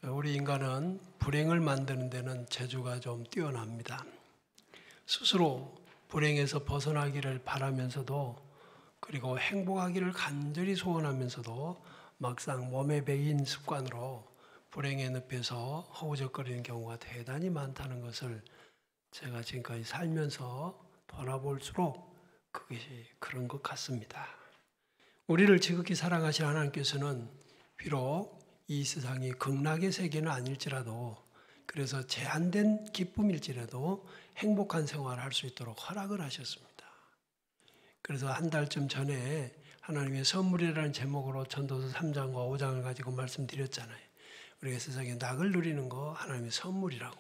우리 인간은 불행을 만드는 데는 재주가 좀 뛰어납니다. 스스로 불행에서 벗어나기를 바라면서도, 그리고 행복하기를 간절히 소원하면서도 막상 몸에 배인 습관으로 불행의 늪에서 허우적거리는 경우가 대단히 많다는 것을 제가 지금까지 살면서 돌아볼수록 그것이 그런 것 같습니다. 우리를 지극히 사랑하신 하나님께서는 비록 이 세상이 극락의 세계는 아닐지라도, 그래서 제한된 기쁨일지라도 행복한 생활을 할 수 있도록 허락을 하셨습니다. 그래서 한 달쯤 전에 하나님의 선물이라는 제목으로 전도서 3장과 5장을 가지고 말씀드렸잖아요. 우리가 세상에 낙을 누리는 거 하나님의 선물이라고.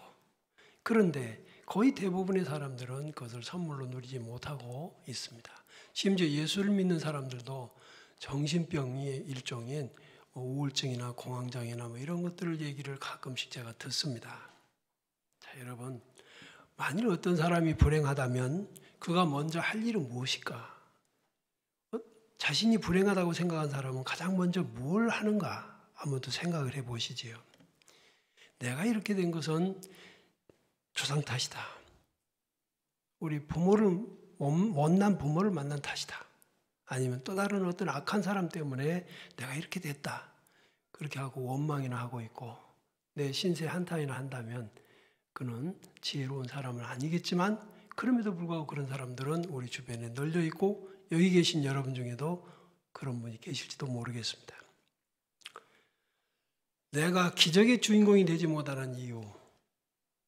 그런데 거의 대부분의 사람들은 그것을 선물로 누리지 못하고 있습니다. 심지어 예수를 믿는 사람들도 정신병의 일종인 우울증이나 공황장애나 이런 것들을 얘기를 가끔씩 제가 듣습니다. 자, 여러분, 만일 어떤 사람이 불행하다면 그가 먼저 할 일은 무엇일까? 자신이 불행하다고 생각한 사람은 가장 먼저 뭘 하는가? 한번 더 생각을 해보시지요. 내가 이렇게 된 것은 조상 탓이다. 우리 못난 부모를 만난 탓이다. 아니면 또 다른 어떤 악한 사람 때문에 내가 이렇게 됐다. 그렇게 하고 원망이나 하고 있고, 내 신세 한탄이나 한다면 그는 지혜로운 사람은 아니겠지만, 그럼에도 불구하고 그런 사람들은 우리 주변에 널려 있고, 여기 계신 여러분 중에도 그런 분이 계실지도 모르겠습니다. 내가 기적의 주인공이 되지 못하는 이유,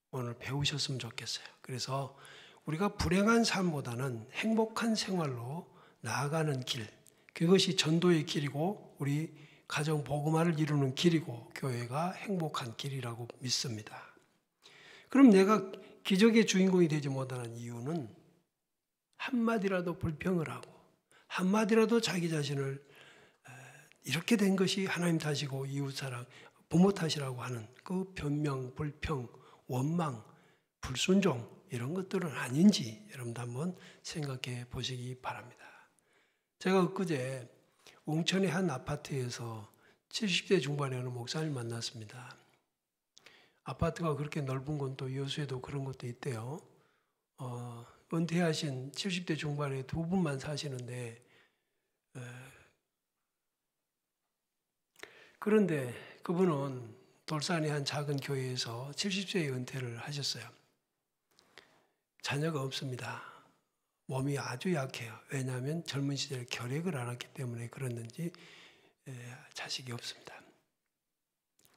오늘 배우셨으면 좋겠어요. 그래서 우리가 불행한 삶보다는 행복한 생활로 나아가는 길, 그것이 전도의 길이고 우리 가정 복음화를 이루는 길이고 교회가 행복한 길이라고 믿습니다. 그럼 내가 기적의 주인공이 되지 못하는 이유는 한마디라도 불평을 하고 한마디라도 자기 자신을 이렇게 된 것이 하나님 탓이고 이웃사랑, 부모 탓이라고 하는 그 변명, 불평, 원망, 불순종 이런 것들은 아닌지 여러분도 한번 생각해 보시기 바랍니다. 제가 엊그제 웅천의 한 아파트에서 70대 중반의 어느 목사님을 만났습니다. 아파트가 그렇게 넓은 건 또 여수에도 그런 것도 있대요. 은퇴하신 70대 중반의 두 분만 사시는데, 그런데 그분은 돌산의 한 작은 교회에서 70세에 은퇴를 하셨어요. 자녀가 없습니다. 몸이 아주 약해요. 왜냐하면 젊은 시절에 결핵을 앓았기 때문에 그랬는지 자식이 없습니다.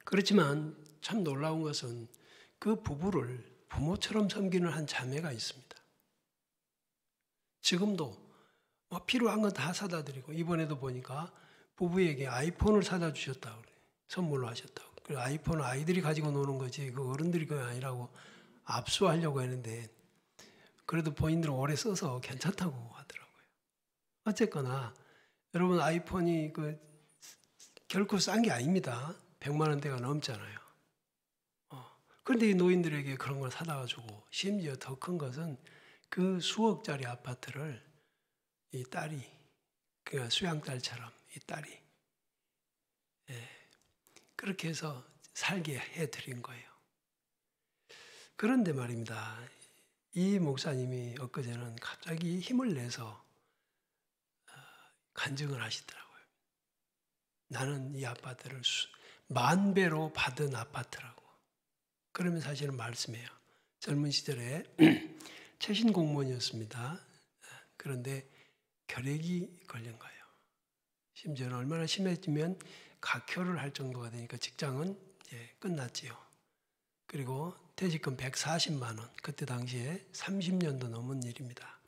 그렇지만 참 놀라운 것은 그 부부를 부모처럼 섬기는 한 자매가 있습니다. 지금도 필요한 건 다 사다 드리고, 이번에도 보니까 부부에게 아이폰을 사다 주셨다고 그래요. 선물로 하셨다고. 그리고 아이폰은 아이들이 가지고 노는 거지 그 어른들이 그거 아니라고 압수하려고 했는데, 그래도 본인들은 오래 써서 괜찮다고 하더라고요. 어쨌거나 여러분, 아이폰이 결코 싼 게 아닙니다. 100만 원대가 넘잖아요. 그런데 이 노인들에게 그런 걸 사다가 주고, 심지어 더 큰 것은 그 수억짜리 아파트를 이 딸이, 그러니까 수양딸처럼 이 딸이 그렇게 해서 살게 해드린 거예요. 그런데 말입니다. 이 목사님이 엊그제는 갑자기 힘을 내서 간증을 하시더라고요. 나는 이 아파트를 10,000배로 받은 아파트라고. 그러면 사실은 말씀해요. 젊은 시절에 최신 공무원이었습니다. 그런데 결핵이 걸린 거예요. 심지어는 얼마나 심해지면 각혈을 할 정도가 되니까 직장은 이제 끝났지요. 그리고 퇴직금 140만 원, 그때 당시에 30년도 넘은 일입니다.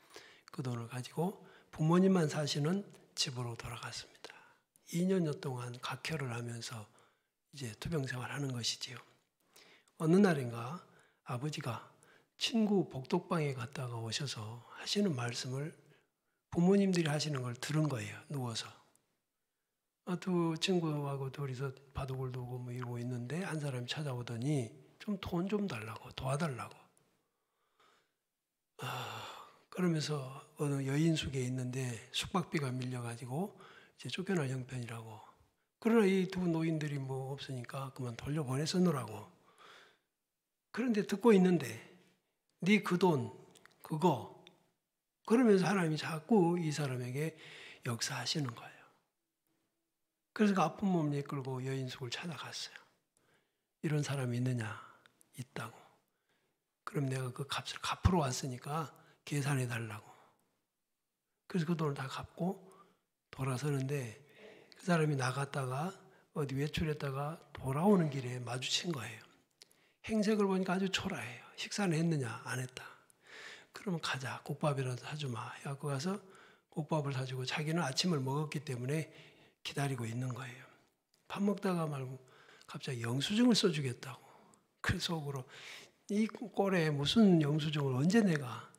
그 돈을 가지고 부모님만 사시는 집으로 돌아갔습니다. 2년여 동안 각혈을 하면서 이제 투병 생활하는 것이지요. 어느 날인가 아버지가 친구 복덕방에 갔다가 오셔서 하시는 말씀을 부모님들이 하시는 걸 들은 거예요. 누워서. 두 친구하고 둘이서 바둑을 두고 이러고 있는데 한 사람이 찾아오더니 좀 돈 좀 달라고, 도와달라고. 그러면서 어느 여인숙에 있는데 숙박비가 밀려가지고 이제 쫓겨날 형편이라고 그러나 이 두 노인들이 뭐 없으니까 그만 돌려보냈었노라고. 그런데 듣고 있는데 네 그 돈 그거 그러면서 하나님이 자꾸 이 사람에게 역사하시는 거예요. 그래서 그 아픈 몸 이끌고 여인숙을 찾아갔어요. 이런 사람이 있느냐? 있다고. 그럼 내가 그 값을 갚으러 왔으니까 계산해 달라고. 그래서 그 돈을 다 갚고 돌아서는데 그 사람이 나갔다가 어디 외출했다가 돌아오는 길에 마주친 거예요. 행색을 보니까 아주 초라해요. 식사는 했느냐? 안 했다. 그러면 가자. 국밥이라도 사주마. 해갖고 가서 국밥을 사주고 자기는 아침을 먹었기 때문에 기다리고 있는 거예요. 밥 먹다가 말고 갑자기 영수증을 써주겠다고. 그래서 속으로 이 꼴에 무슨 영수증을 언제 내가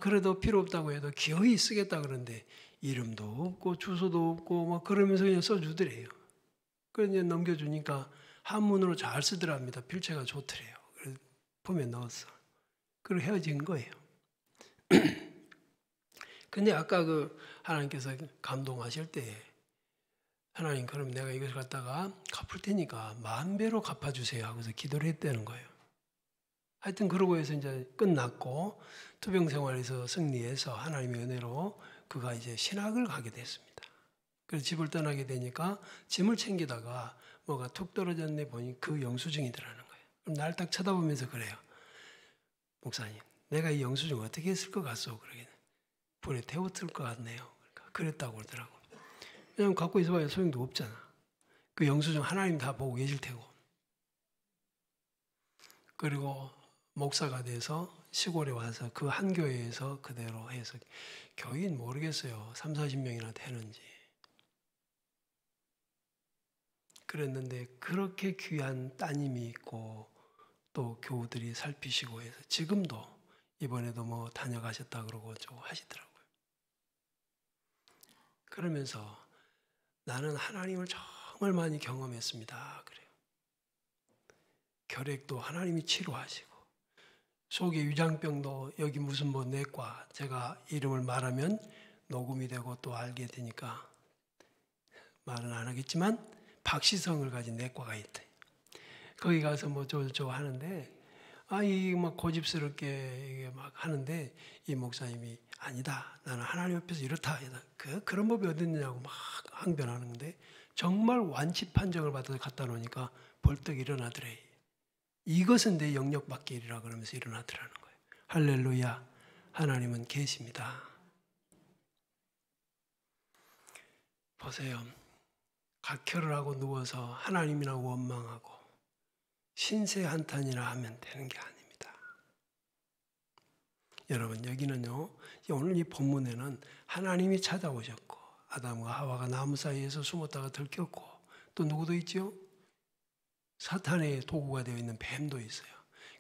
그래도 필요 없다고 해도 기어이 쓰겠다 그러는데 이름도 없고 주소도 없고 막 그러면서 그냥 써주더래요. 그래서 이제 넘겨주니까 한문으로 잘 쓰더랍니다. 필체가 좋더래요. 그래서 품에 넣었어. 그리고 헤어진 거예요. 근데 아까 그 하나님께서 감동하실 때 하나님 그럼 내가 이것을 갖다가 갚을 테니까 10,000배로 갚아주세요 하고서 기도를 했다는 거예요. 하여튼 그러고 해서 이제 끝났고 투병 생활에서 승리해서 하나님의 은혜로 그가 이제 신학을 가게 됐습니다. 그래서 집을 떠나게 되니까 짐을 챙기다가 뭐가 툭 떨어졌네 보니 그 영수증이더라는 거예요. 그럼 날 딱 쳐다보면서 그래요. 목사님, 내가 이 영수증 어떻게 했을 것 같소? 그러긴 불에 태웠을 것 같네요. 그러니까 그랬다고 그러더라고. 왜냐면 갖고 있어봐야 소용도 없잖아. 그 영수증 하나님 다 보고 계실 테고. 그리고 목사가 돼서 시골에 와서 그 한 교회에서 그대로 해서 교인 모르겠어요. 30-40명이나 되는지. 그랬는데 그렇게 귀한 따님이 있고 또 교우들이 살피시고 해서 지금도 이번에도 뭐 다녀가셨다 그러고 저 하시더라고요. 그러면서 나는 하나님을 정말 많이 경험했습니다. 그래요. 결핵도 하나님이 치료하시고 속에 위장병도 여기 무슨 뭐 내과 제가 이름을 말하면 녹음이 되고 또 알게 되니까 말은 안 하겠지만 박시성을 가진 내과가 있대. 거기 가서 뭐 저저 하는데 이 막 고집스럽게 이게 막 하는데 이 목사님이 아니다. 나는 하나님 앞에서 이렇다. 그런 법이 어디 있느냐고 막 항변하는데 정말 완치 판정을 받아서 갖다 놓으니까 벌떡 일어나더래. 이것은 내 영역 밖의 일이라 그러면서 일어나더라는 거예요. 할렐루야. 하나님은 계십니다. 보세요. 각혈을 하고 누워서 하나님이나 원망하고 신세 한탄이나 하면 되는 게 아닙니다. 여러분 여기는요. 오늘 이 본문에는 하나님이 찾아오셨고 아담과 하와가 나무 사이에서 숨었다가 들켰고 또 누구도 있죠? 사탄의 도구가 되어 있는 뱀도 있어요.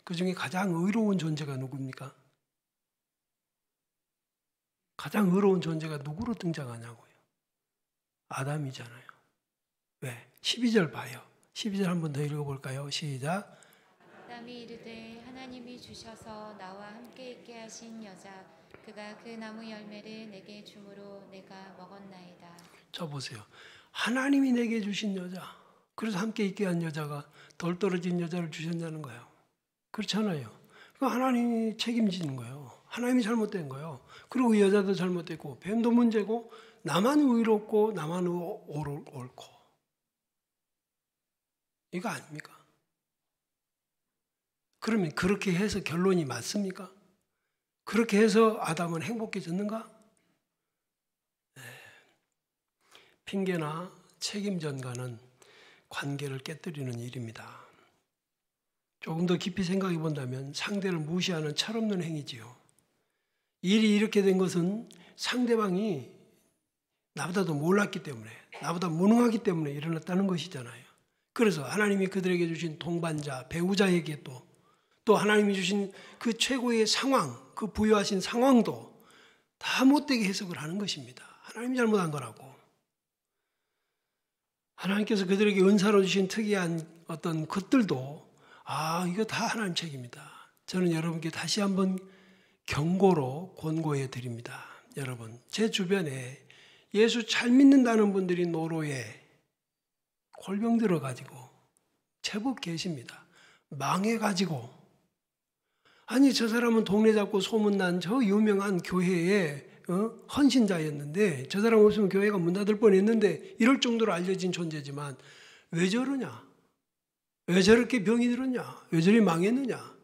그 중에 가장 의로운 존재가 누굽니까? 가장 의로운 존재가 누구로 등장하냐고요? 아담이잖아요. 왜? 12절 봐요. 12절 한 번 더 읽어볼까요? 시작. 아담이 이르되 하나님이 주셔서 나와 함께 있게 하신 여자 그가 그 나무 열매를 내게 주므로 내가 먹었나이다. 자 보세요. 하나님이 내게 주신 여자. 그래서 함께 있게 한 여자가 덜 떨어진 여자를 주셨냐는 거예요. 그렇잖아요. 하나님이 책임지는 거예요. 하나님이 잘못된 거예요. 그리고 이 여자도 잘못됐고 뱀도 문제고 나만 의롭고 나만 옳고 이거 아닙니까? 그러면 그렇게 해서 결론이 맞습니까? 그렇게 해서 아담은 행복해졌는가? 네. 핑계나 책임 전가는 관계를 깨뜨리는 일입니다. 조금 더 깊이 생각해 본다면 상대를 무시하는 철없는 행위지요. 일이 이렇게 된 것은 상대방이 나보다도 몰랐기 때문에 나보다 무능하기 때문에 일어났다는 것이잖아요. 그래서 하나님이 그들에게 주신 동반자, 배우자에게 또 하나님이 주신 그 최고의 상황, 그 부여하신 상황도 다 못되게 해석을 하는 것입니다. 하나님이 잘못한 거라고. 하나님께서 그들에게 은사로 주신 특이한 어떤 것들도 이거 다 하나님 책임이다. 저는 여러분께 다시 한번 경고로 권고해 드립니다. 여러분, 제 주변에 예수 잘 믿는다는 분들이 노로에 골병 들어가지고 제법 계십니다. 망해가지고 아니 저 사람은 동네 잡고 소문난 저 유명한 교회의 헌신자였는데 저 사람 없으면 교회가 문 닫을 뻔했는데 이럴 정도로 알려진 존재지만 왜 저러냐? 왜 저렇게 병이 들었냐? 왜 저리 망했느냐?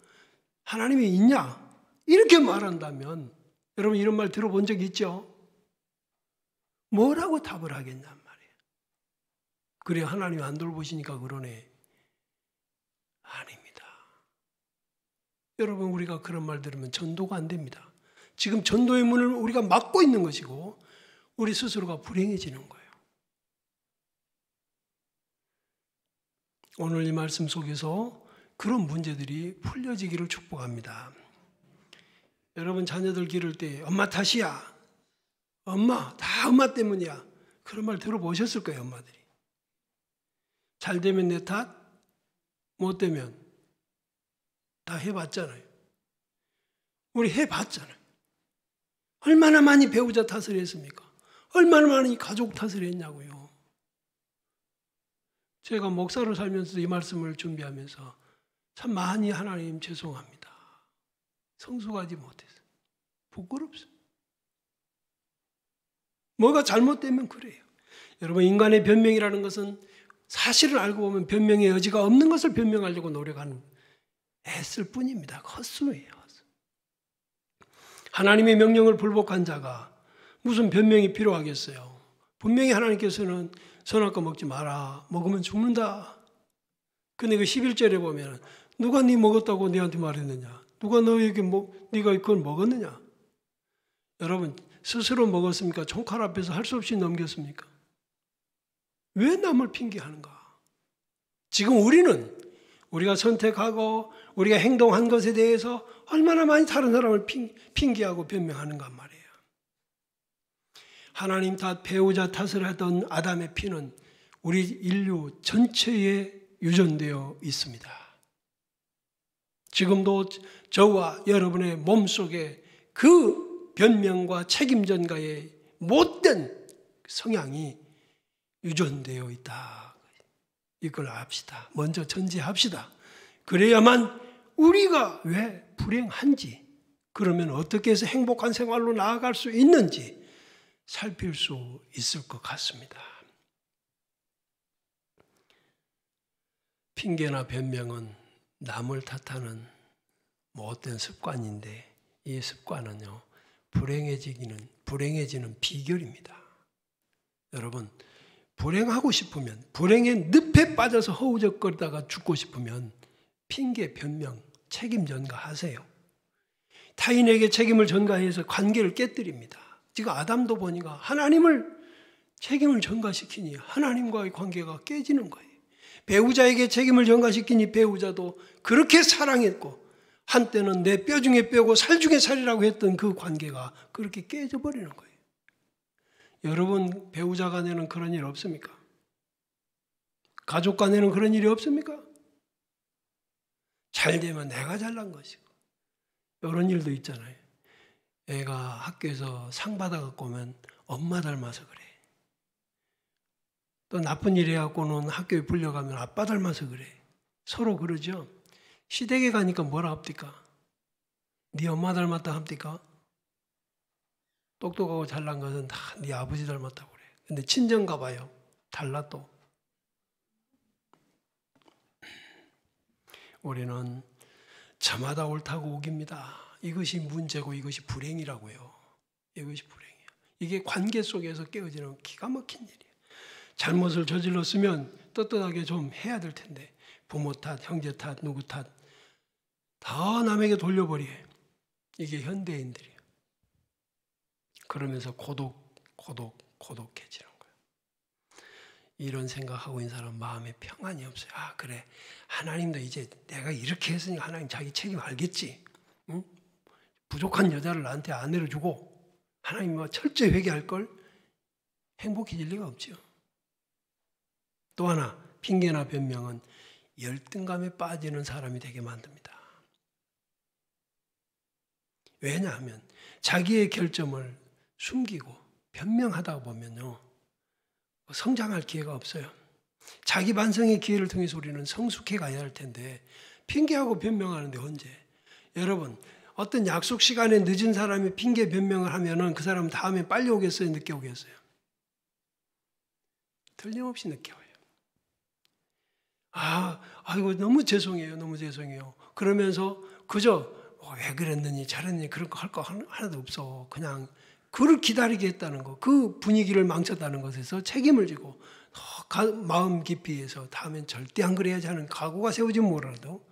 하나님이 있냐? 이렇게 말한다면 여러분 이런 말 들어본 적 있죠? 뭐라고 답을 하겠냔 말이에요. 그래 하나님이 안 돌보시니까 그러네. 아닙니다. 여러분 우리가 그런 말 들으면 전도가 안 됩니다. 지금 전도의 문을 우리가 막고 있는 것이고 우리 스스로가 불행해지는 거예요. 오늘 이 말씀 속에서 그런 문제들이 풀려지기를 축복합니다. 여러분 자녀들 기를 때 엄마 탓이야. 엄마 다 엄마 때문이야. 그런 말 들어보셨을 거예요. 엄마들이. 잘 되면 내 탓, 못 되면 다 해봤잖아요. 우리 해봤잖아요. 얼마나 많이 배우자 탓을 했습니까? 얼마나 많이 가족 탓을 했냐고요. 제가 목사로 살면서 이 말씀을 준비하면서 참 많이 하나님 죄송합니다. 성숙하지 못해서. 부끄럽습니다. 뭐가 잘못되면 그래요. 여러분 인간의 변명이라는 것은 사실을 알고 보면 변명의 여지가 없는 것을 변명하려고 노력하는 애쓸 뿐입니다. 헛수예요. 하나님의 명령을 불복한 자가 무슨 변명이 필요하겠어요. 분명히 하나님께서는 선악과 먹지 마라. 먹으면 죽는다. 근데 그 11절에 보면 누가 네 먹었다고 네한테 말했느냐. 누가 너에게 네가 그걸 먹었느냐. 여러분 스스로 먹었습니까? 총칼 앞에서 할 수 없이 넘겼습니까? 왜 남을 핑계하는가? 지금 우리가 선택하고 우리가 행동한 것에 대해서 얼마나 많이 다른 사람을 핑계하고 변명하는가 말이에요. 하나님 탓, 배우자 탓을 하던 아담의 피는 우리 인류 전체에 유전되어 있습니다. 지금도 저와 여러분의 몸속에 그 변명과 책임전가의 못된 성향이 유전되어 있다. 이걸 압시다. 먼저 전제합시다. 그래야만 우리가 왜 불행한지, 그러면 어떻게 해서 행복한 생활로 나아갈 수 있는지 살필 수 있을 것 같습니다. 핑계나 변명은 남을 탓하는 못된 습관인데 이 습관은요, 불행해지는 비결입니다. 여러분, 불행하고 싶으면, 불행의 늪에 빠져서 허우적거리다가 죽고 싶으면 핑계, 변명, 책임 전가하세요. 타인에게 책임을 전가해서 관계를 깨뜨립니다. 지금 아담도 보니까 하나님을 책임을 전가시키니 하나님과의 관계가 깨지는 거예요. 배우자에게 책임을 전가시키니 배우자도 그렇게 사랑했고 한때는 내 뼈 중에 뼈고 살 중에 살이라고 했던 그 관계가 그렇게 깨져버리는 거예요. 여러분 배우자 간에는 그런 일 없습니까? 가족 간에는 그런 일이 없습니까? 잘 되면 내가 잘난 것이고 이런 일도 있잖아요. 애가 학교에서 상 받아갖고 오면 엄마 닮아서 그래. 또 나쁜 일 해갖고는 학교에 불려가면 아빠 닮아서 그래. 서로 그러죠. 시댁에 가니까 뭐라 합니까? 네 엄마 닮았다 합니까? 똑똑하고 잘난 것은 다 네 아버지 닮았다고 그래. 근데 친정 가봐요. 달라 또. 우리는 저마다 옳다고 우깁니다. 이것이 문제고 이것이 불행이라고요. 이것이 불행이에요. 이게 관계 속에서 깨어지는 기가 막힌 일이에요. 잘못을 저질렀으면 떳떳하게 좀 해야 될 텐데 부모 탓, 형제 탓, 누구 탓 다 남에게 돌려버려요. 이게 현대인들이에요. 그러면서 고독해지는 거예요. 이런 생각하고 있는 사람 마음에 평안이 없어요. 아 그래, 하나님도 이제 내가 이렇게 했으니까 하나님 자기 책임 알겠지. 응? 부족한 여자를 나한테 아내로 주고 하나님 뭐 철저히 회개할 걸. 행복해질 리가 없죠. 또 하나 핑계나 변명은 열등감에 빠지는 사람이 되게 만듭니다. 왜냐하면 자기의 결점을 숨기고 변명하다 보면요 성장할 기회가 없어요. 자기 반성의 기회를 통해서 우리는 성숙해 가야 할 텐데 핑계하고 변명하는데 언제? 여러분, 어떤 약속 시간에 늦은 사람이 핑계 변명을 하면은 그 사람은 다음에 빨리 오겠어요? 늦게 오겠어요? 틀림없이 늦게 와요. 아이고 너무 죄송해요. 너무 죄송해요. 그러면서 그저 왜 그랬느니 잘했느니 그런 거 할 거 하나도 없어. 그냥 그를 기다리게 했다는 거, 그 분위기를 망쳤다는 것에서 책임을 지고 마음 깊이에서 다음엔 절대 안 그래야지 하는 각오가 세워지면 뭐라도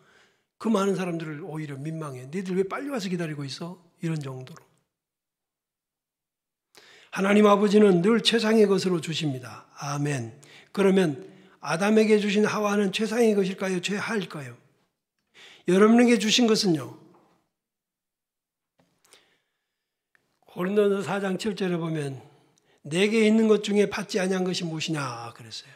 그 많은 사람들을 오히려 민망해. 너희들 왜 빨리 와서 기다리고 있어? 이런 정도로. 하나님 아버지는 늘 최상의 것으로 주십니다. 아멘. 그러면 아담에게 주신 하와는 최상의 것일까요? 최하일까요? 여러분에게 주신 것은요. 고린도서 4장 7절에 보면 내게 있는 것 중에 받지 아니한 것이 무엇이냐 그랬어요.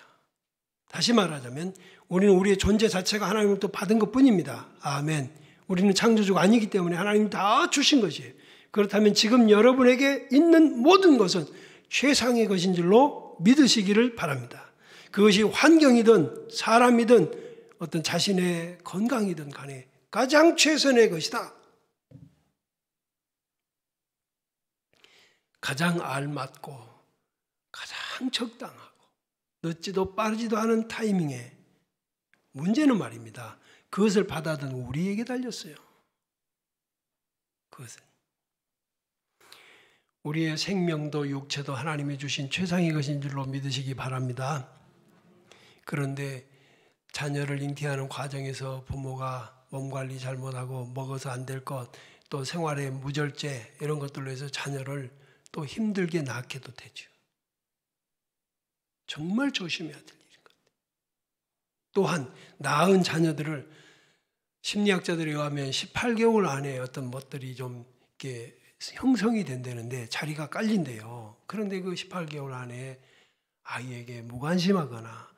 다시 말하자면 우리는 우리의 존재 자체가 하나님으로부터 받은 것뿐입니다. 아멘. 우리는 창조주가 아니기 때문에 하나님이 다 주신 것이에요. 그렇다면 지금 여러분에게 있는 모든 것은 최상의 것인 줄로 믿으시기를 바랍니다. 그것이 환경이든 사람이든 어떤 자신의 건강이든 간에 가장 최선의 것이다. 가장 알맞고 가장 적당하고 늦지도 빠르지도 않은 타이밍에 문제는 말입니다. 그것을 받아든 우리에게 달렸어요. 그것은 우리의 생명도 육체도 하나님이 주신 최상의 것인 줄로 믿으시기 바랍니다. 그런데 자녀를 잉태하는 과정에서 부모가 몸 관리 잘못하고 먹어서 안 될 것, 또 생활의 무절제 이런 것들로 해서 자녀를 또 힘들게 낳게도 되죠. 정말 조심해야 될 일인 것 같아요. 또한 낳은 자녀들을 심리학자들에 의하면 18개월 안에 어떤 것들이 좀 이렇게 형성이 된다는데 자리가 깔린대요. 그런데 그 18개월 안에 아이에게 무관심하거나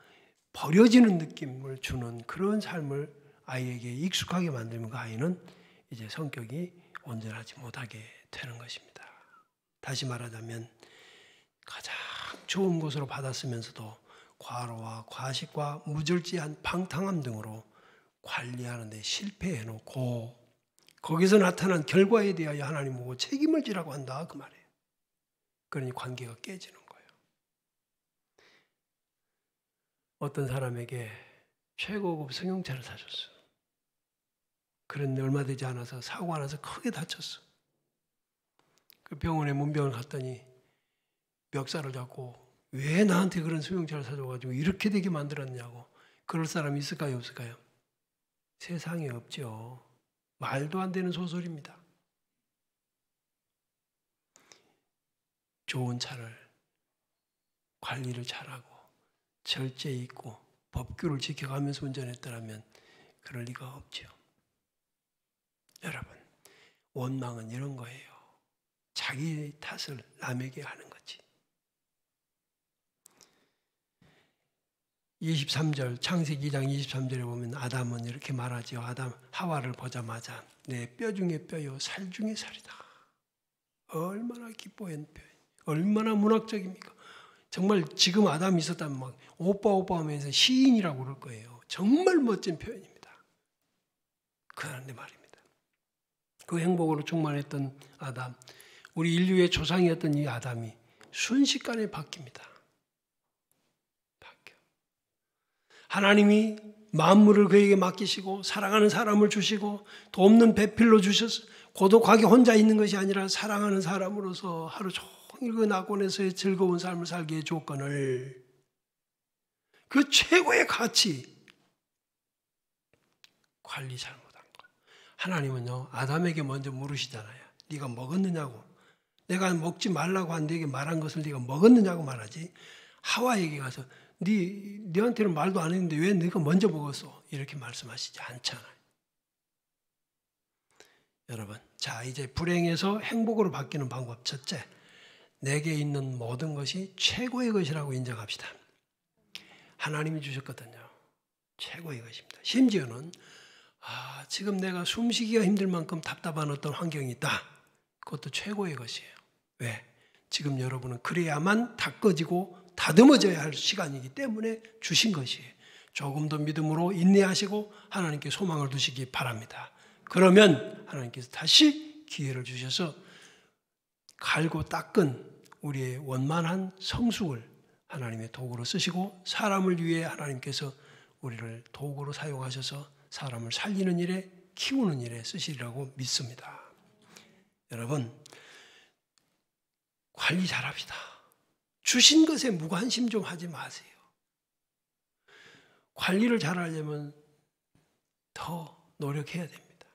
버려지는 느낌을 주는 그런 삶을 아이에게 익숙하게 만들면 그 아이는 이제 성격이 온전하지 못하게 되는 것입니다. 다시 말하자면 가장 좋은 것으로 받았으면서도 과로와 과식과 무절제한 방탕함 등으로 관리하는 데 실패해놓고 거기서 나타난 결과에 대하여 하나님 보고 책임을 지라고 한다 그 말이에요. 그러니 관계가 깨지는 거예요. 어떤 사람에게 최고급 승용차를 사줬어. 그런데 얼마 되지 않아서 사고가 나서 크게 다쳤어. 그 병원에 문병을 갔더니 멱살을 잡고 왜 나한테 그런 승용차를 사줘가지고 이렇게 되게 만들었냐고. 그럴 사람이 있을까요? 없을까요? 세상에 없죠. 말도 안 되는 소설입니다. 좋은 차를 관리를 잘하고 절제 있고 법규를 지켜가면서 운전했더라면 그럴 리가 없죠. 여러분, 원망은 이런 거예요. 자기 탓을 남에게 하는 거지. 23절 창세기 2장 23절에 보면 아담은 이렇게 말하죠. 아담 하와를 보자마자 내 뼈 중에 뼈요 살 중에 살이다. 얼마나 기뻐한 표현, 얼마나 문학적입니까? 정말 지금 아담이 있었다면 막 오빠 하면서 시인이라고 그럴 거예요. 정말 멋진 표현입니다. 그런데 말입니다. 그 행복으로 충만했던 아담, 우리 인류의 조상이었던 이 아담이 순식간에 바뀝니다. 하나님이 만물을 그에게 맡기시고 사랑하는 사람을 주시고 돕는 배필로 주셔서 고독하게 혼자 있는 것이 아니라 사랑하는 사람으로서 하루 종일 그 낙원에서의 즐거운 삶을 살기의 조건을 그 최고의 가치 관리 잘못한 거. 하나님은요 아담에게 먼저 물으시잖아요. 네가 먹었느냐고. 내가 먹지 말라고 한 네게 말한 것을 네가 먹었느냐고 말하지. 하와에게 가서 네한테는 말도 안 했는데 왜 네가 먼저 먹었어? 이렇게 말씀하시지 않잖아요. 여러분, 자 이제 불행에서 행복으로 바뀌는 방법 첫째, 내게 있는 모든 것이 최고의 것이라고 인정합시다. 하나님이 주셨거든요. 최고의 것입니다. 심지어는 지금 내가 숨쉬기가 힘들 만큼 답답한 어떤 환경이 있다. 그것도 최고의 것이에요. 왜? 지금 여러분은 그래야만 닦아지고 다듬어져야 할 시간이기 때문에 주신 것이에요. 조금 더 믿음으로 인내하시고 하나님께 소망을 두시기 바랍니다. 그러면 하나님께서 다시 기회를 주셔서 갈고 닦은 우리의 원만한 성숙을 하나님의 도구로 쓰시고 사람을 위해 하나님께서 우리를 도구로 사용하셔서 사람을 살리는 일에 키우는 일에 쓰시리라고 믿습니다. 여러분, 관리 잘합시다. 주신 것에 무관심 좀 하지 마세요. 관리를 잘하려면 더 노력해야 됩니다.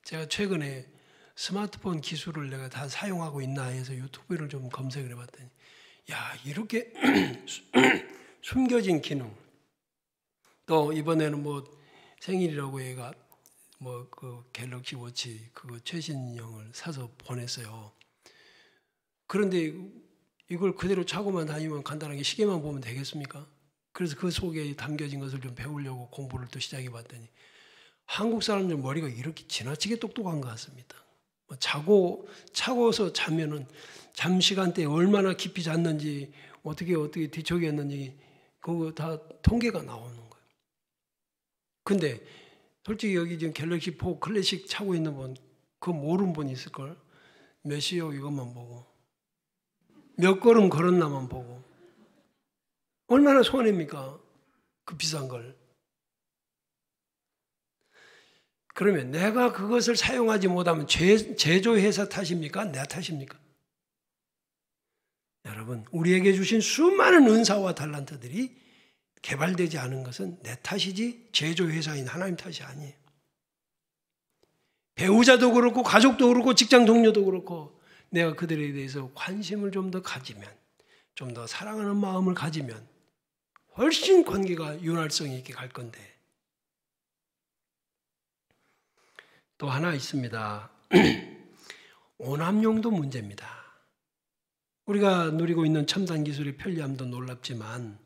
제가 최근에 스마트폰 기술을 내가 다 사용하고 있나 해서 유튜브를 좀 검색을 해봤더니 야, 이렇게 숨겨진 기능, 또 이번에는 뭐 생일이라고 얘가 뭐 그 갤럭시 워치 그거 최신형을 사서 보냈어요. 그런데 이걸 그대로 차고만 다니면 간단하게 시계만 보면 되겠습니까? 그래서 그 속에 담겨진 것을 좀 배우려고 공부를 또 시작해 봤더니 한국 사람들 머리가 이렇게 지나치게 똑똑한 것 같습니다. 차고서 자면은 잠 시간대에 얼마나 깊이 잤는지 어떻게 뒤척였는지 그거 다 통계가 나오는 거예요. 근데 솔직히 여기 지금 갤럭시 4 클래식 차고 있는 분 그거 모르는 분 있을걸? 몇 시요 이것만 보고 몇 걸음 걸었나만 보고 얼마나 손해입니까? 그 비싼 걸. 그러면 내가 그것을 사용하지 못하면 제조회사 탓입니까? 내 탓입니까? 여러분, 우리에게 주신 수많은 은사와 달란트들이 개발되지 않은 것은 내 탓이지 제조회사인 하나님 탓이 아니에요. 배우자도 그렇고 가족도 그렇고 직장 동료도 그렇고 내가 그들에 대해서 관심을 좀 더 가지면, 좀 더 사랑하는 마음을 가지면 훨씬 관계가 윤활성 있게 갈 건데. 또 하나 있습니다. 오남용도 문제입니다. 우리가 누리고 있는 첨단 기술의 편리함도 놀랍지만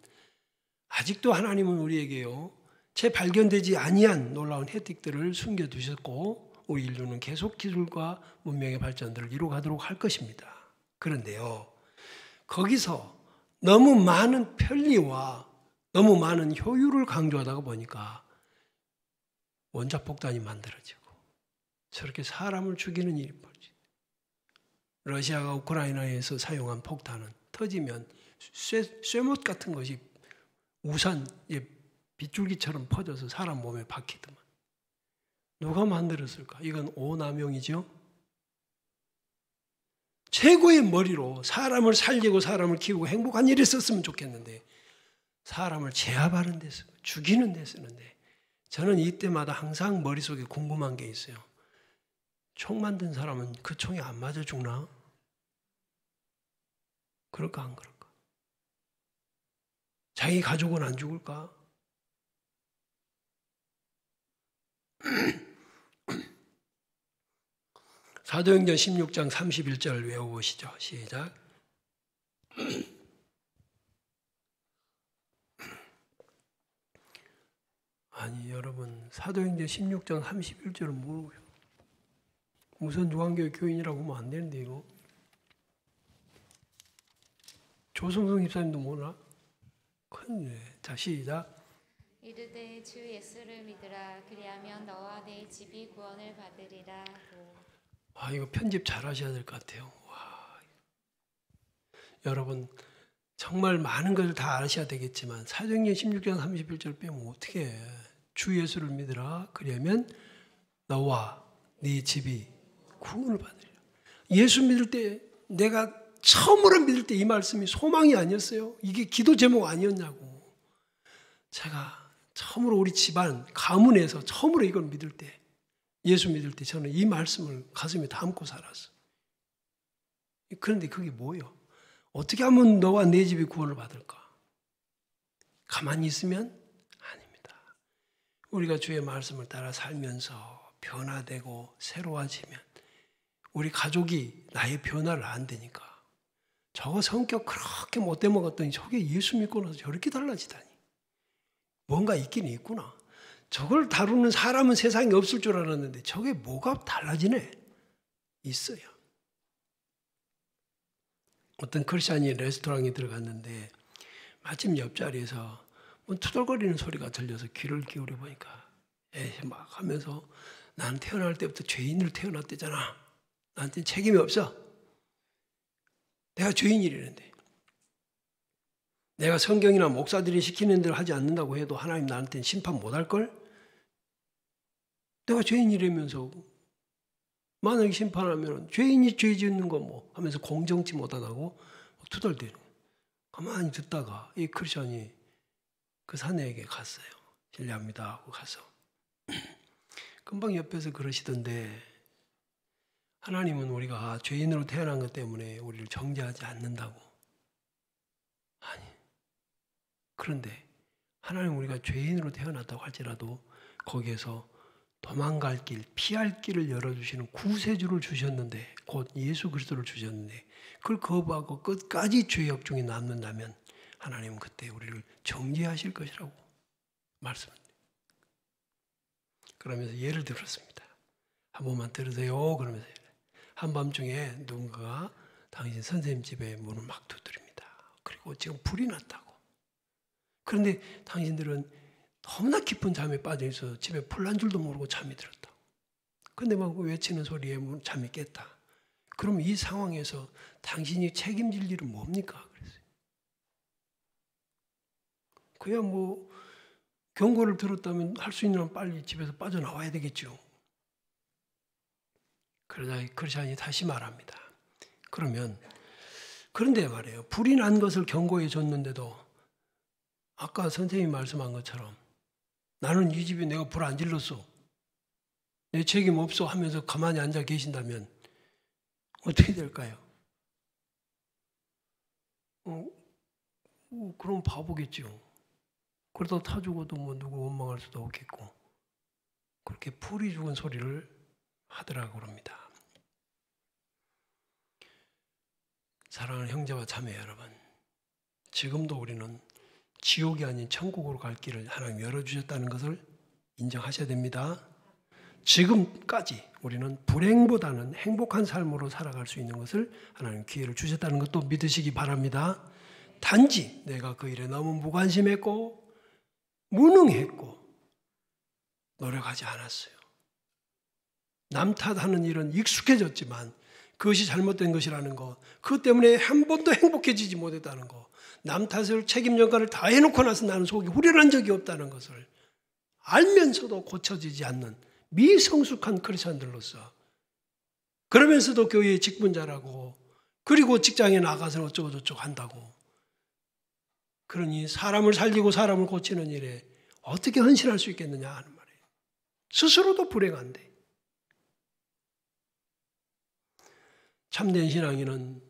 아직도 하나님은 우리에게요 채 발견되지 아니한 놀라운 혜택들을 숨겨두셨고 우리 인류는 계속 기술과 문명의 발전들을 이루어가도록 할 것입니다. 그런데요 거기서 너무 많은 편리와 너무 많은 효율을 강조하다가 보니까 원자폭탄이 만들어지고 저렇게 사람을 죽이는 일이 벌어지고 러시아가 우크라이나에서 사용한 폭탄은 터지면 쇠못 같은 것이 우산 빗줄기처럼 퍼져서 사람 몸에 박히더만. 누가 만들었을까? 이건 오남용이죠. 최고의 머리로 사람을 살리고 사람을 키우고 행복한 일에 썼으면 좋겠는데 사람을 제압하는 데 쓰고 죽이는 데 쓰는데 저는 이때마다 항상 머릿속에 궁금한 게 있어요. 총 만든 사람은 그 총에 안 맞아 죽나? 그럴까 안 그럴까? 자기 가족은 안 죽을까? 사도행전 16장 31절 외워보시죠. 시작. 아니 여러분 사도행전 16장 31절은 뭐예요? 무슨 중앙교회 교인이라고 하면 안 되는데 이거. 조성성 집사님도 모르나? 큰일. 자 시작. 이르되 주 예수를 믿으라 그리하면 너와 내 집이 구원을 받으리라 하고. 아 이거 편집 잘 하셔야 될 것 같아요. 와. 여러분 정말 많은 것을 다 아셔야 되겠지만 사도행전 16장 31절 빼면 어떻게 해. 주 예수를 믿으라 그러면 너와 네 집이 구원을 받으리라. 예수 믿을 때 내가 처음으로 믿을 때 이 말씀이 소망이 아니었어요? 이게 기도 제목 아니었냐고. 제가 처음으로 우리 집안 가문에서 처음으로 이걸 믿을 때 예수 믿을 때 저는 이 말씀을 가슴에 담고 살았어요. 그런데 그게 뭐예요? 어떻게 하면 너와 내 집이 구원을 받을까? 가만히 있으면 아닙니다. 우리가 주의 말씀을 따라 살면서 변화되고 새로워지면 우리 가족이 나의 변화를 안 되니까 저거 성격 그렇게 못돼 먹었더니 저게 예수 믿고 나서 저렇게 달라지다니. 뭔가 있긴 있구나. 저걸 다루는 사람은 세상에 없을 줄 알았는데 저게 뭐가 달라지네. 있어요. 어떤 크리스찬이 레스토랑에 들어갔는데 마침 옆자리에서 뭐 투덜거리는 소리가 들려서 귀를 기울여 보니까 막 하면서 난 태어날 때부터 죄인으로 태어났대잖아. 나한테 책임이 없어. 내가 죄인이라는데. 내가 성경이나 목사들이 시키는 대로 하지 않는다고 해도 하나님 나한테는 심판 못할걸? 내가 죄인이라면서 만약에 심판하면 죄인이 죄 짓는 거 뭐 하면서 공정치 못하다고 투덜대는 거예요. 가만히 듣다가 이 크리스천이 그 사내에게 갔어요. 실례합니다 하고 가서 금방 옆에서 그러시던데 하나님은 우리가 죄인으로 태어난 것 때문에 우리를 정죄하지 않는다고. 아니, 그런데 하나님 우리가 죄인으로 태어났다고 할지라도 거기에서 도망갈 길, 피할 길을 열어주시는 구세주를 주셨는데 곧 예수 그리스도를 주셨는데 그걸 거부하고 끝까지 죄악 중에 남는다면 하나님은 그때 우리를 정죄하실 것이라고 말씀합니다. 그러면서 예를 들었습니다. 한 번만 들으세요. 그러면서 한밤중에 누군가가 당신 선생님 집에 문을 막 두드립니다. 그리고 지금 불이 났다고. 그런데 당신들은 너무나 깊은 잠에 빠져 있어 집에 불 난 줄도 모르고 잠이 들었다. 근데 막 외치는 소리에 잠이 깼다. 그럼 이 상황에서 당신이 책임질 일은 뭡니까? 그랬어요. 그냥 뭐 경고를 들었다면 할 수 있는 한 빨리 집에서 빠져나와야 되겠죠. 그러다 크리스찬이 다시 말합니다. 그런데 말이에요. 불이 난 것을 경고해 줬는데도 아까 선생님이 말씀한 것처럼 나는 이 집에 내가 불 안 질렀어. 내 책임 없어 하면서 가만히 앉아 계신다면 어떻게 될까요? 그럼 바보겠죠. 그러다 타 죽어도 뭐 누구 원망할 수도 없겠고 그렇게 풀이 죽은 소리를 하더라고 그럽니다. 사랑하는 형제와 자매 여러분, 지금도 우리는 지옥이 아닌 천국으로 갈 길을 하나님 열어주셨다는 것을 인정하셔야 됩니다. 지금까지 우리는 불행보다는 행복한 삶으로 살아갈 수 있는 것을 하나님 기회를 주셨다는 것도 믿으시기 바랍니다. 단지 내가 그 일에 너무 무관심했고 무능했고 노력하지 않았어요. 남 탓하는 일은 익숙해졌지만 그것이 잘못된 것이라는 것, 그것 때문에 한 번도 행복해지지 못했다는 것, 남 탓을 책임 전가를 다 해놓고 나서 나는 속이 후련한 적이 없다는 것을 알면서도 고쳐지지 않는 미성숙한 크리스천들로서 그러면서도 교회의 직분자라고 그리고 직장에 나가서 어쩌고 저쩌고 한다고 그러니 사람을 살리고 사람을 고치는 일에 어떻게 헌신할 수 있겠느냐 하는 말이에요. 스스로도 불행한데 참된 신앙인은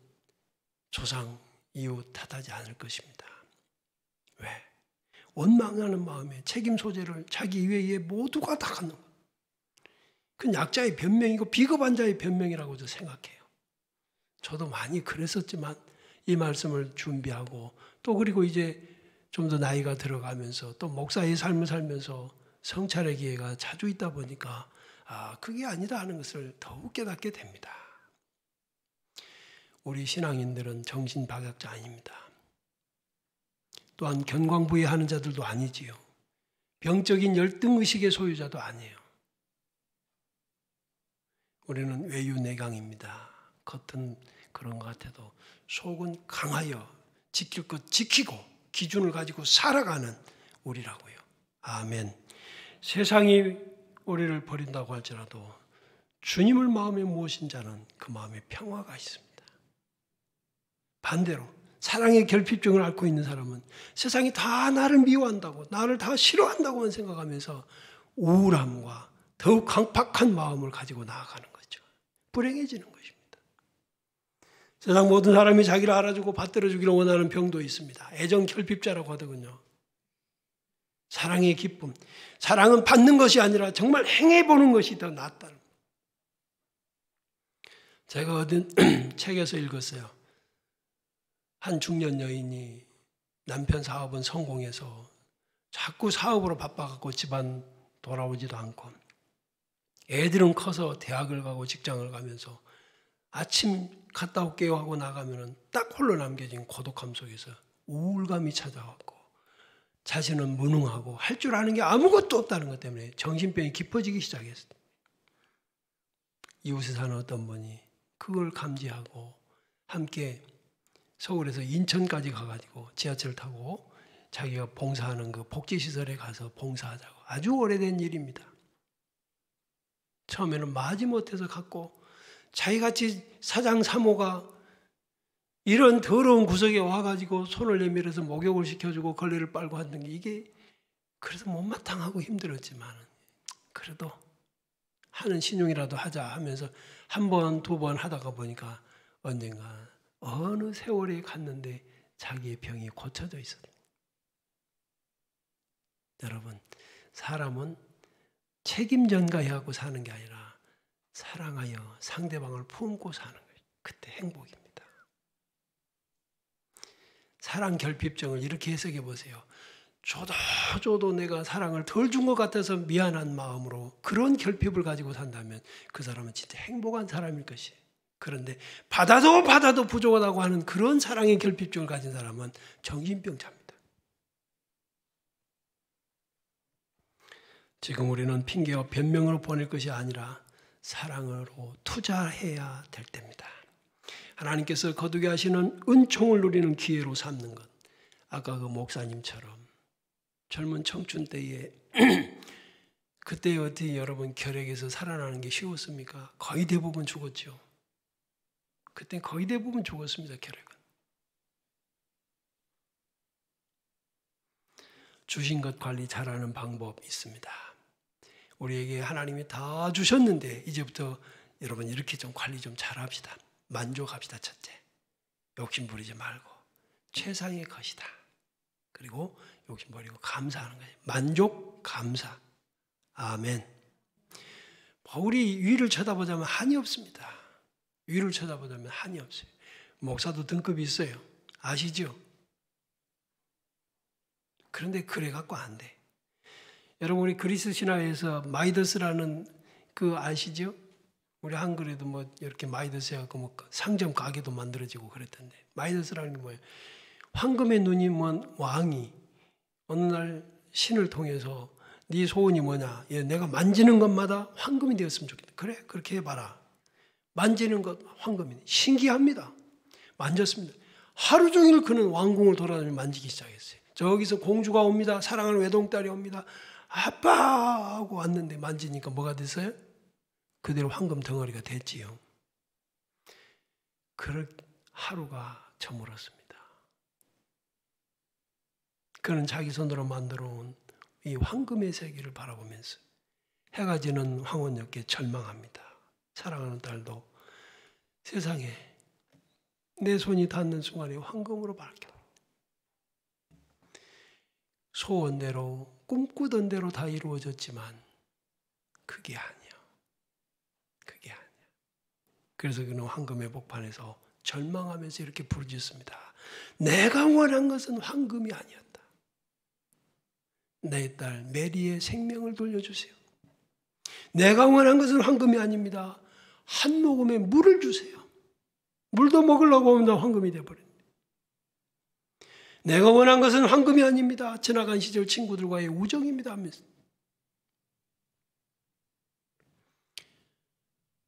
조상, 이웃 탓하지 않을 것입니다. 왜? 원망하는 마음에 책임 소재를 자기 위에 모두가 다 갖는 것. 그건 약자의 변명이고 비겁한 자의 변명이라고 저 생각해요. 저도 많이 그랬었지만 이 말씀을 준비하고 또 그리고 이제 좀 더 나이가 들어가면서 또 목사의 삶을 살면서 성찰의 기회가 자주 있다 보니까 그게 아니다 하는 것을 더욱 깨닫게 됩니다. 우리 신앙인들은 정신박약자 아닙니다. 또한 견광부의하는 자들도 아니지요. 병적인 열등의식의 소유자도 아니에요. 우리는 외유내강입니다. 겉은 그런 것 같아도 속은 강하여 지킬 것 지키고 기준을 가지고 살아가는 우리라고요. 아멘. 세상이 우리를 버린다고 할지라도 주님을 마음에 모신 자는 그 마음에 평화가 있습니다. 반대로 사랑의 결핍증을 앓고 있는 사람은 세상이 다 나를 미워한다고 나를 다 싫어한다고만 생각하면서 우울함과 더욱 강팍한 마음을 가지고 나아가는 거죠. 불행해지는 것입니다. 세상 모든 사람이 자기를 알아주고 받들어주기를 원하는 병도 있습니다. 애정 결핍자라고 하더군요. 사랑의 기쁨. 사랑은 받는 것이 아니라 정말 행해보는 것이 더 낫다는 거예요. 제가 어떤 책에서 읽었어요. 한 중년 여인이 남편 사업은 성공해서 자꾸 사업으로 바빠갖고 집안 돌아오지도 않고 애들은 커서 대학을 가고 직장을 가면서 아침 갔다 올게요 하고 나가면은 딱 홀로 남겨진 고독함 속에서 우울감이 찾아왔고 자신은 무능하고 할 줄 아는 게 아무것도 없다는 것 때문에 정신병이 깊어지기 시작했어요. 이웃에 사는 어떤 분이 그걸 감지하고 함께 서울에서 인천까지 가가지고 지하철 타고 자기가 봉사하는 그 복지시설에 가서 봉사하자고. 아주 오래된 일입니다. 처음에는 마지못해서 갔고 자기같이 사장 사모가 이런 더러운 구석에 와가지고 손을 내밀어서 목욕을 시켜주고 걸레를 빨고 하는 게 이게 그래서 못마땅하고 힘들었지만 그래도 하는 신용이라도 하자 하면서 한 번, 두 번 하다가 보니까 언젠가 어느 세월에 갔는데 자기의 병이 고쳐져 있었어요. 여러분, 사람은 책임 전가해갖고 사는 게 아니라 사랑하여 상대방을 품고 사는 거예요. 그때 행복입니다. 사랑 결핍증을 이렇게 해석해 보세요. 줘도 내가 사랑을 덜 준 것 같아서 미안한 마음으로 그런 결핍을 가지고 산다면 그 사람은 진짜 행복한 사람일 것이에요. 그런데 받아도 부족하다고 하는 그런 사랑의 결핍증을 가진 사람은 정신병자입니다. 지금 우리는 핑계와 변명으로 보낼 것이 아니라 사랑으로 투자해야 될 때입니다. 하나님께서 거두게 하시는 은총을 누리는 기회로 삼는 것. 아까 그 목사님처럼 젊은 청춘 때에 그때 어떻게 여러분 결핵에서 살아나는 게 쉬웠습니까? 거의 대부분 죽었죠. 그때 거의 대부분 죽었습니다. 결핵은. 주신 것 관리 잘하는 방법 있습니다. 우리에게 하나님이 다 주셨는데 이제부터 여러분 이렇게 좀 관리 좀 잘합시다. 만족합시다. 첫째, 욕심 부리지 말고 최상의 것이다. 그리고 욕심 버리고 감사하는 거예요. 만족, 감사. 아멘. 바울이 위를 쳐다보자면 한이 없습니다. 위를 쳐다보자면 한이 없어요. 목사도 등급이 있어요. 아시죠? 그런데 그래 갖고 안 돼. 여러분 우리 그리스 신화에서 마이더스라는 그 아시죠? 우리 한글에도 뭐 이렇게 마이더스 해갖고 뭐 상점 가게도 만들어지고 그랬던데 마이더스라는 게 뭐예요? 황금의 눈이 먼 왕이 어느 날 신을 통해서 네 소원이 뭐냐? 내가 만지는 것마다 황금이 되었으면 좋겠다. 그래 그렇게 해봐라. 만지는 것 황금이네. 신기합니다. 만졌습니다. 하루 종일 그는 왕궁을 돌아다니며 만지기 시작했어요. 저기서 공주가 옵니다. 사랑하는 외동딸이 옵니다. 아빠 하고 왔는데 만지니까 뭐가 됐어요? 그대로 황금 덩어리가 됐지요. 그럴 하루가 저물었습니다. 그는 자기 손으로 만들어 온 이 황금의 세계를 바라보면서 해가 지는 황혼역에 절망합니다. 사랑하는 딸도 세상에 내 손이 닿는 순간에 황금으로 밝혀. 소원대로 꿈꾸던 대로 다 이루어졌지만 그게 아니야. 그게 아니야. 그래서 그는 황금의 복판에서 절망하면서 이렇게 부르짖습니다. 내가 원한 것은 황금이 아니었다. 내 딸 메리의 생명을 돌려주세요. 내가 원한 것은 황금이 아닙니다. 한 모금의 물을 주세요. 물도 먹으려고 하면 황금이 되어버립니다. 내가 원한 것은 황금이 아닙니다. 지나간 시절 친구들과의 우정입니다 하면서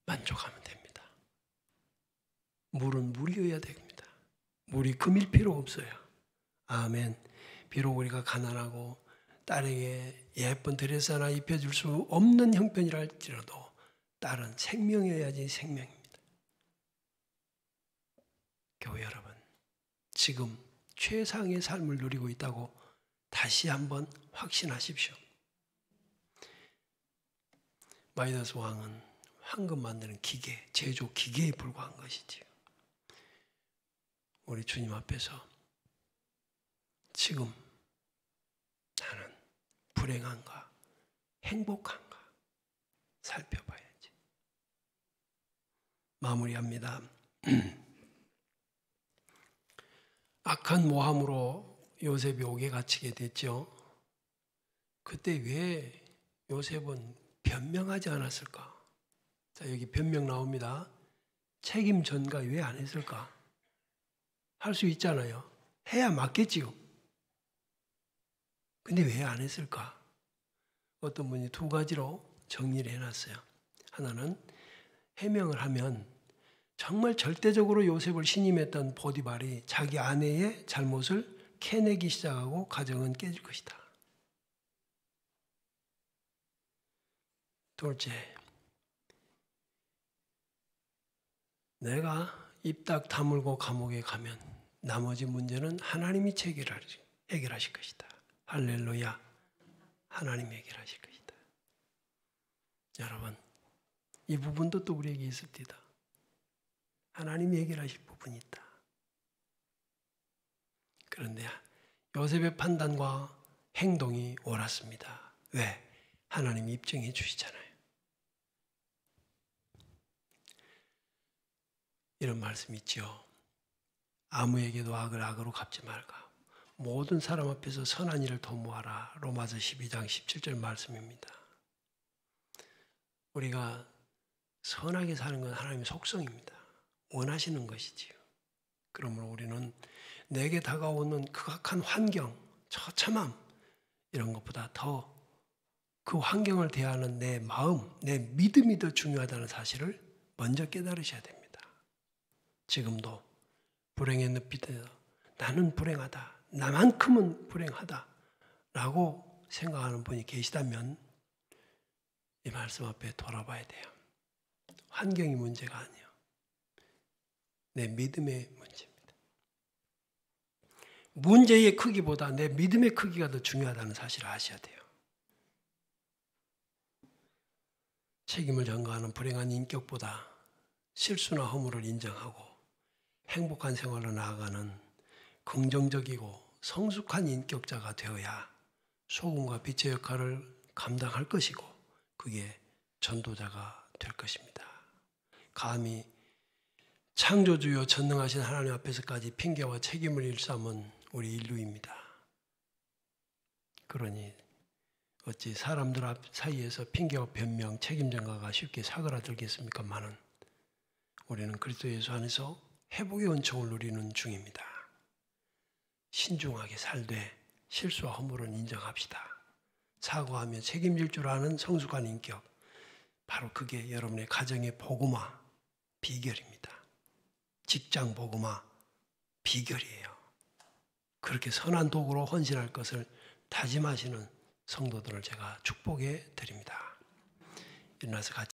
만족하면 됩니다. 물은 물이어야 됩니다. 물이 금일 필요 없어요. 아멘. 비록 우리가 가난하고 딸에게 예쁜 드레스 하나 입혀줄 수 없는 형편이라 할지라도 딸은 생명이어야지 생명입니다. 교회 여러분, 지금 최상의 삶을 누리고 있다고 다시 한번 확신하십시오. 마이더스 왕은 황금 만드는 기계, 제조 기계에 불과한 것이지요. 우리 주님 앞에서 지금 나는 불행한가, 행복한가 살펴봐야지. 마무리합니다. 악한 모함으로 요셉이 옥에 갇히게 됐죠. 그때 왜 요셉은 변명하지 않았을까? 자, 여기 변명 나옵니다. 책임 전가 왜 안 했을까? 할 수 있잖아요. 해야 맞겠지요. 근데 왜 안 했을까? 어떤 분이 두 가지로 정리를 해놨어요. 하나는 해명을 하면 정말 절대적으로 요셉을 신임했던 보디발이 자기 아내의 잘못을 캐내기 시작하고 가정은 깨질 것이다. 둘째, 내가 입 딱 다물고 감옥에 가면 나머지 문제는 하나님이 해결하실 것이다. 할렐루야. 하나님이 해결하실 것이다. 여러분, 이 부분도 또 우리에게 있습니다. 하나님이 해결하실 부분이 있다. 그런데 요셉의 판단과 행동이 옳았습니다. 왜? 하나님이 입증해 주시잖아요. 이런 말씀이 있죠. 아무에게도 악을 악으로 갚지 말까. 모든 사람 앞에서 선한 일을 도모하라. 로마서 12장 17절 말씀입니다. 우리가 선하게 사는 건 하나님의 속성입니다. 원하시는 것이지요. 그러므로 우리는 내게 다가오는 극악한 환경, 처참함 이런 것보다 더 그 환경을 대하는 내 마음, 내 믿음이 더 중요하다는 사실을 먼저 깨달으셔야 됩니다. 지금도 불행의 늪이되어 나는 불행하다, 나만큼은 불행하다 라고 생각하는 분이 계시다면 이 말씀 앞에 돌아봐야 돼요. 환경이 문제가 아니에요. 내 믿음의 문제입니다. 문제의 크기보다 내 믿음의 크기가 더 중요하다는 사실을 아셔야 돼요. 책임을 전가하는 불행한 인격보다 실수나 허물을 인정하고 행복한 생활로 나아가는 긍정적이고 성숙한 인격자가 되어야 소금과 빛의 역할을 감당할 것이고 그게 전도자가 될 것입니다. 감히 창조주요 전능하신 하나님 앞에서까지 핑계와 책임을 일삼은 우리 인류입니다. 그러니 어찌 사람들 사이에서 핑계와 변명, 책임 전가가 쉽게 사그라들겠습니까마는 우리는 그리스도 예수 안에서 회복의 은총을 누리는 중입니다. 신중하게 살되 실수와 허물은 인정합시다. 사과하며 책임질 줄 아는 성숙한 인격, 바로 그게 여러분의 가정의 복음화 비결입니다. 직장 복음화 비결이에요. 그렇게 선한 도구로 헌신할 것을 다짐하시는 성도들을 제가 축복해 드립니다. 일어나서 같이